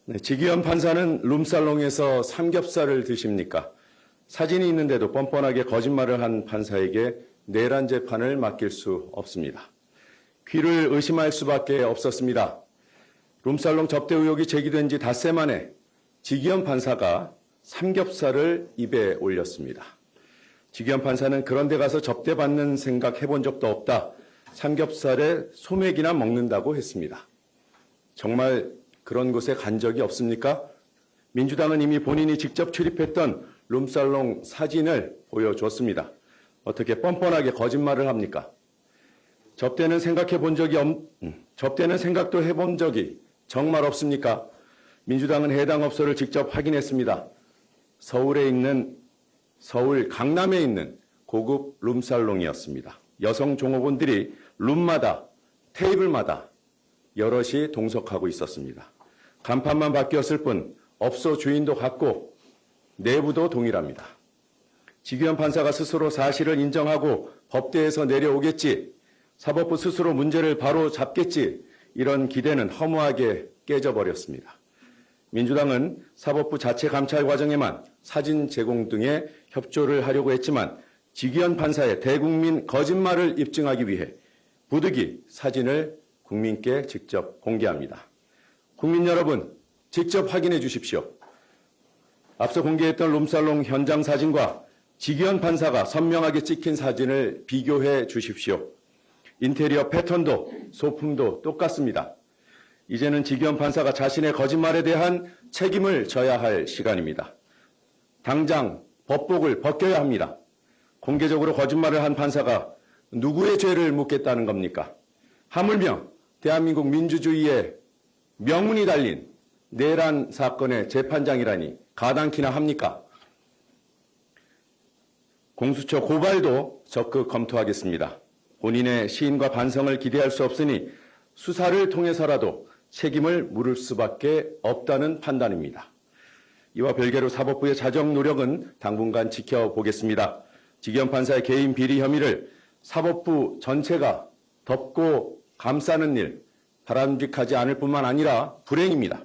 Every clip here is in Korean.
네, 지기현 판사는 룸살롱에서 삼겹살을 드십니까? 사진이 있는데도 뻔뻔하게 거짓말을 한 판사에게 내란 재판을 맡길 수 없습니다. 귀를 의심할 수밖에 없었습니다. 룸살롱 접대 의혹이 제기된 지 닷새 만에 지기현 판사가 삼겹살을 입에 올렸습니다. 지기현 판사는 그런 데 가서 접대받는 생각 해본 적도 없다. 삼겹살에 소맥이나 먹는다고 했습니다. 정말 그런 곳에 간 적이 없습니까? 민주당은 이미 본인이 직접 출입했던 룸살롱 사진을 보여줬습니다. 어떻게 뻔뻔하게 거짓말을 합니까? 접대는 생각도 해본 적이 정말 없습니까? 민주당은 해당 업소를 직접 확인했습니다. 서울 강남에 있는 고급 룸살롱이었습니다. 여성 종업원들이 룸마다 테이블마다 여럿이 동석하고 있었습니다. 간판만 바뀌었을 뿐 업소 주인도 같고 내부도 동일합니다. 지기현 판사가 스스로 사실을 인정하고 법대에서 내려오겠지, 사법부 스스로 문제를 바로 잡겠지, 이런 기대는 허무하게 깨져버렸습니다. 민주당은 사법부 자체 감찰 과정에만 사진 제공 등의 협조를 하려고 했지만 지기현 판사의 대국민 거짓말을 입증하기 위해 부득이 사진을 국민께 직접 공개합니다. 국민 여러분, 직접 확인해 주십시오. 앞서 공개했던 룸살롱 현장 사진과 지기현 판사가 선명하게 찍힌 사진을 비교해 주십시오. 인테리어 패턴도 소품도 똑같습니다. 이제는 지기현 판사가 자신의 거짓말에 대한 책임을 져야 할 시간입니다. 당장 법복을 벗겨야 합니다. 공개적으로 거짓말을 한 판사가 누구의 죄를 묻겠다는 겁니까? 하물며 대한민국 민주주의의 명운이 달린 내란 사건의 재판장이라니 가당키나 합니까? 공수처 고발도 적극 검토하겠습니다. 본인의 시인과 반성을 기대할 수 없으니 수사를 통해서라도 책임을 물을 수밖에 없다는 판단입니다. 이와 별개로 사법부의 자정 노력은 당분간 지켜보겠습니다. 지기현 판사의 개인 비리 혐의를 사법부 전체가 덮고 감싸는 일 바람직하지 않을 뿐만 아니라 불행입니다.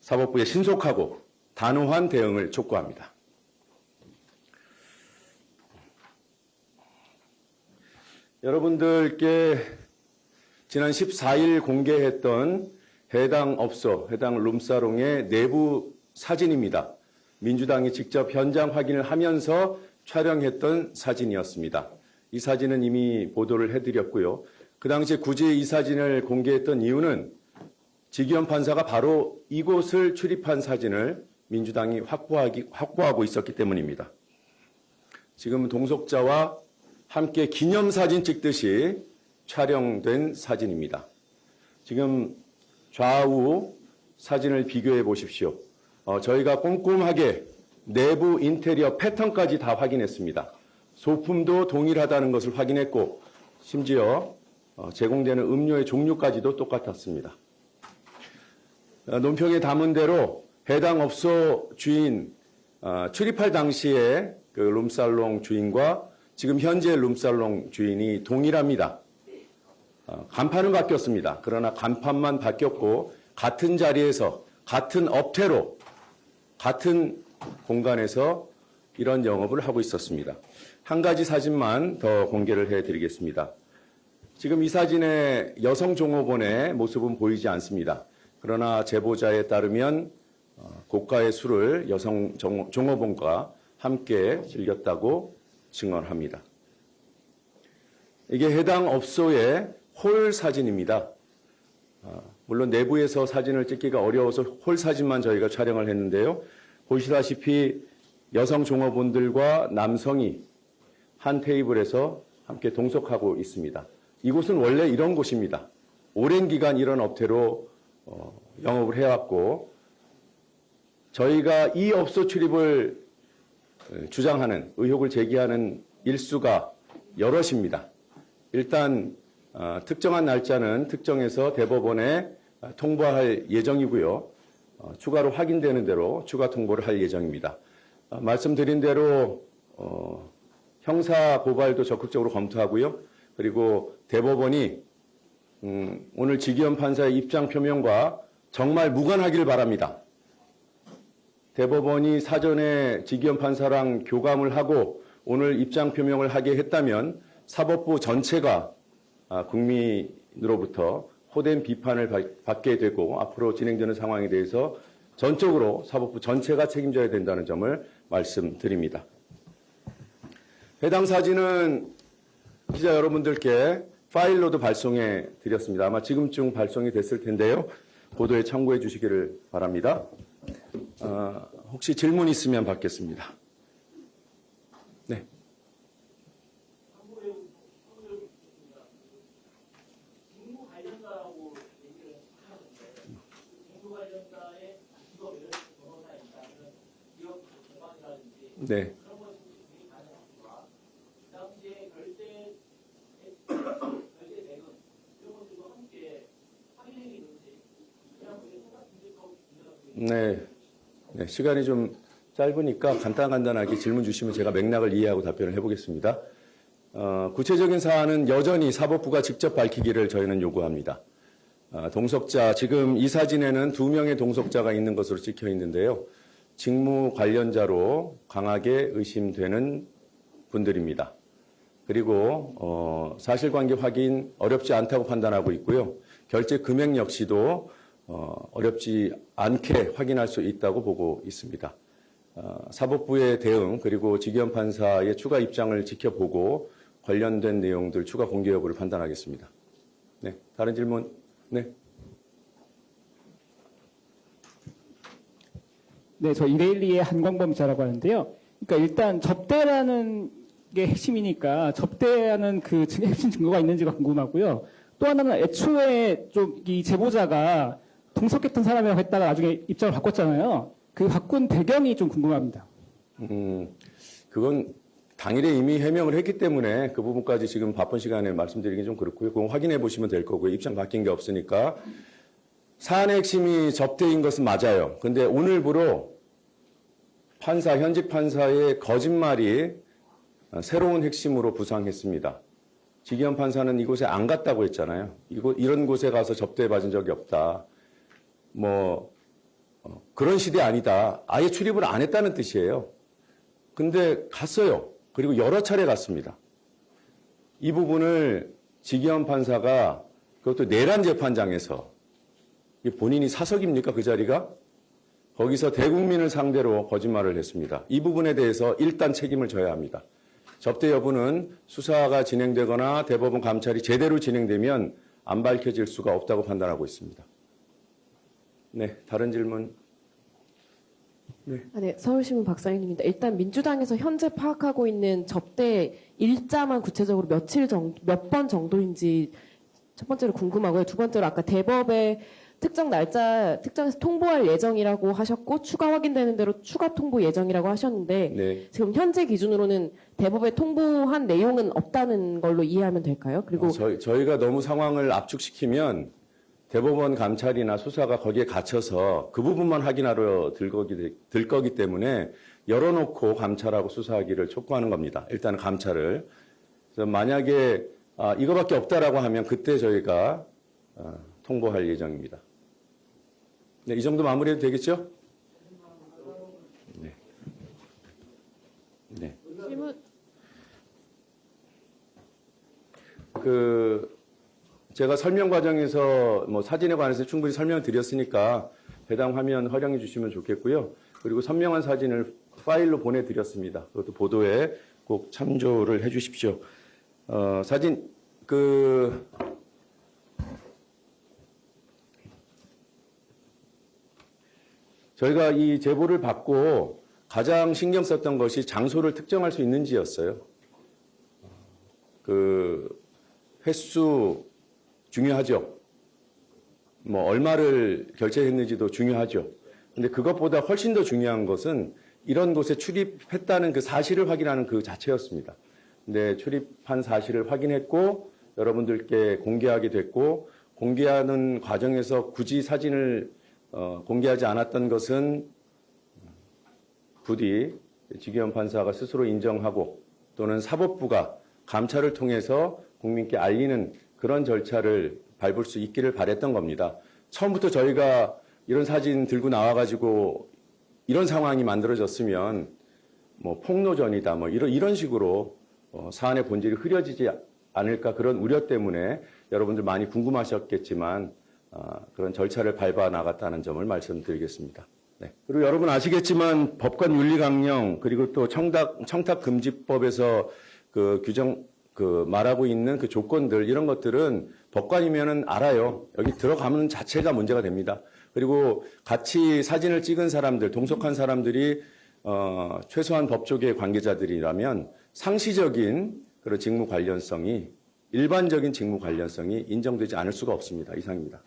사법부의 신속하고 단호한 대응을 촉구합니다. 여러분들께 지난 14일 공개했던 해당 업소, 해당 룸살롱의 내부 사진입니다. 민주당이 직접 현장 확인을 하면서 촬영했던 사진이었습니다. 이 사진은 이미 보도를 해드렸고요. 그 당시에 굳이 이 사진을 공개했던 이유는 지기현 판사가 바로 이곳을 출입한 사진을 민주당이 확보하고 있었기 때문입니다. 지금 동석자와 함께 기념사진 찍듯이 촬영된 사진입니다. 지금 좌우 사진을 비교해 보십시오. 저희가 꼼꼼하게 내부 인테리어 패턴까지 다 확인했습니다. 소품도 동일하다는 것을 확인했고 심지어 제공되는 음료의 종류까지도 똑같았습니다. 논평에 담은 대로 해당 업소 주인, 출입할 당시에 그 룸살롱 주인과 지금 현재 룸살롱 주인이 동일합니다. 간판은 바뀌었습니다. 그러나 간판만 바뀌었고 같은 자리에서 같은 업태로 같은 공간에서 이런 영업을 하고 있었습니다. 한 가지 사진만 더 공개를 해드리겠습니다. 지금 이 사진의 여성 종업원의 모습은 보이지 않습니다. 그러나 제보자에 따르면 고가의 술을 여성 종업원과 함께 즐겼다고 증언합니다. 이게 해당 업소의 홀 사진입니다. 물론 내부에서 사진을 찍기가 어려워서 홀 사진만 저희가 촬영을 했는데요. 보시다시피 여성 종업원들과 남성이 한 테이블에서 함께 동석하고 있습니다. 이곳은 원래 이런 곳입니다. 오랜 기간 이런 업태로 영업을 해왔고 저희가 이 업소 출입을 주장하는 의혹을 제기하는 일수가 여럿입니다. 일단 특정한 날짜는 특정해서 대법원에 통보할 예정이고요. 추가로 확인되는 대로 추가 통보를 할 예정입니다. 말씀드린 대로 형사 고발도 적극적으로 검토하고요. 그리고 대법원이 오늘 지기현 판사의 입장 표명과 정말 무관하기를 바랍니다. 대법원이 사전에 지기현 판사랑 교감을 하고 오늘 입장 표명을 하게 했다면 사법부 전체가 국민으로부터 호된 비판을 받게 되고 앞으로 진행되는 상황에 대해서 전적으로 사법부 전체가 책임져야 된다는 점을 말씀드립니다. 해당 사진은 기자 여러분들께 파일로도 발송해 드렸습니다. 아마 지금쯤 발송이 됐을 텐데요. 보도에 참고해 주시기를 바랍니다. 혹시 질문 있으면 받겠습니다. 네. 네. 네. 네, 시간이 좀 짧으니까 간단하게 질문 주시면 제가 맥락을 이해하고 답변을 해보겠습니다. 구체적인 사안은 여전히 사법부가 직접 밝히기를 저희는 요구합니다. 동석자, 지금 이 사진에는 2명의 동석자가 있는 것으로 찍혀 있는데요. 직무 관련자로 강하게 의심되는 분들입니다. 그리고 사실관계 확인 어렵지 않다고 판단하고 있고요. 결제 금액 역시도 어렵지 않게 확인할 수 있다고 보고 있습니다. 사법부의 대응 그리고 지기현 판사의 추가 입장을 지켜보고 관련된 내용들 추가 공개 여부를 판단하겠습니다. 네, 다른 질문? 네. 네, 저 이데일리의 한광범 기자라고 하는데요. 그러니까 일단 접대라는 게 핵심이니까 접대하는 그 핵심 증거가 있는지가 궁금하고요. 또 하나는 애초에 좀 이 제보자가 동석했던 사람이라고 했다가 나중에 입장을 바꿨잖아요. 그 바꾼 배경이 좀 궁금합니다. 그건 당일에 이미 해명을 했기 때문에 그 부분까지 지금 바쁜 시간에 말씀드리긴 좀 그렇고요. 그건 확인해 보시면 될 거고요. 입장 바뀐 게 없으니까. 사안의 핵심이 접대인 것은 맞아요. 근데 오늘부로 현직 판사의 거짓말이 새로운 핵심으로 부상했습니다. 지기현 판사는 이곳에 안 갔다고 했잖아요. 이런 곳에 가서 접대해 받은 적이 없다. 그런 시대 아니다. 아예 출입을 안 했다는 뜻이에요. 근데 갔어요. 그리고 여러 차례 갔습니다. 이 부분을 지기현 판사가 그것도 내란 재판장에서 본인이 사석입니까? 그 자리가? 거기서 대국민을 상대로 거짓말을 했습니다. 이 부분에 대해서 일단 책임을 져야 합니다. 접대 여부는 수사가 진행되거나 대법원 감찰이 제대로 진행되면 안 밝혀질 수가 없다고 판단하고 있습니다. 네, 다른 질문. 네. 네, 서울신문 박사님입니다. 일단 민주당에서 현재 파악하고 있는 접대 일자만 구체적으로 몇 번 정도인지 첫 번째로 궁금하고요. 두 번째로 아까 대법의 특정 날짜 특정해서 통보할 예정이라고 하셨고 추가 확인되는 대로 추가 통보 예정이라고 하셨는데 네. 지금 현재 기준으로는 대법에 통보한 내용은 없다는 걸로 이해하면 될까요? 그리고 저희가 너무 상황을 압축시키면 대법원 감찰이나 수사가 거기에 갇혀서 그 부분만 확인하러 들 거기 때문에 열어놓고 감찰하고 수사하기를 촉구하는 겁니다. 일단 감찰을. 그래서 만약에 이거밖에 없다라고 하면 그때 저희가 통보할 예정입니다. 네, 이 정도 마무리해도 되겠죠? 네. 네. 질문 제가 설명 과정에서 사진에 관해서 충분히 설명을 드렸으니까 해당 화면 활용해 주시면 좋겠고요. 그리고 선명한 사진을 파일로 보내드렸습니다. 그것도 보도에 꼭 참조를 해 주십시오. 사진, 저희가 이 제보를 받고 가장 신경 썼던 것이 장소를 특정할 수 있는지였어요. 횟수 중요하죠. 얼마를 결제했는지도 중요하죠. 근데 그것보다 훨씬 더 중요한 것은 이런 곳에 출입했다는 그 사실을 확인하는 그 자체였습니다. 근데 출입한 사실을 확인했고 여러분들께 공개하게 됐고 공개하는 과정에서 굳이 사진을 공개하지 않았던 것은 부디 지기현 판사가 스스로 인정하고 또는 사법부가 감찰을 통해서 국민께 알리는 그런 절차를 밟을 수 있기를 바랬던 겁니다. 처음부터 저희가 이런 사진 들고 나와가지고 이런 상황이 만들어졌으면 뭐 폭로전이다 뭐 이런 식으로 사안의 본질이 흐려지지 않을까 그런 우려 때문에 여러분들 많이 궁금하셨겠지만 그런 절차를 밟아 나갔다는 점을 말씀드리겠습니다. 네. 그리고 여러분 아시겠지만 법관 윤리 강령 그리고 또 청탁 금지법에서 그 규정 말하고 있는 그 조건들 이런 것들은 법관이면은 알아요. 여기 들어가면 자체가 문제가 됩니다. 그리고 같이 사진을 찍은 사람들, 동석한 사람들이 최소한 법조계 관계자들이라면 상시적인 그런 직무 관련성이 일반적인 직무 관련성이 인정되지 않을 수가 없습니다. 이상입니다.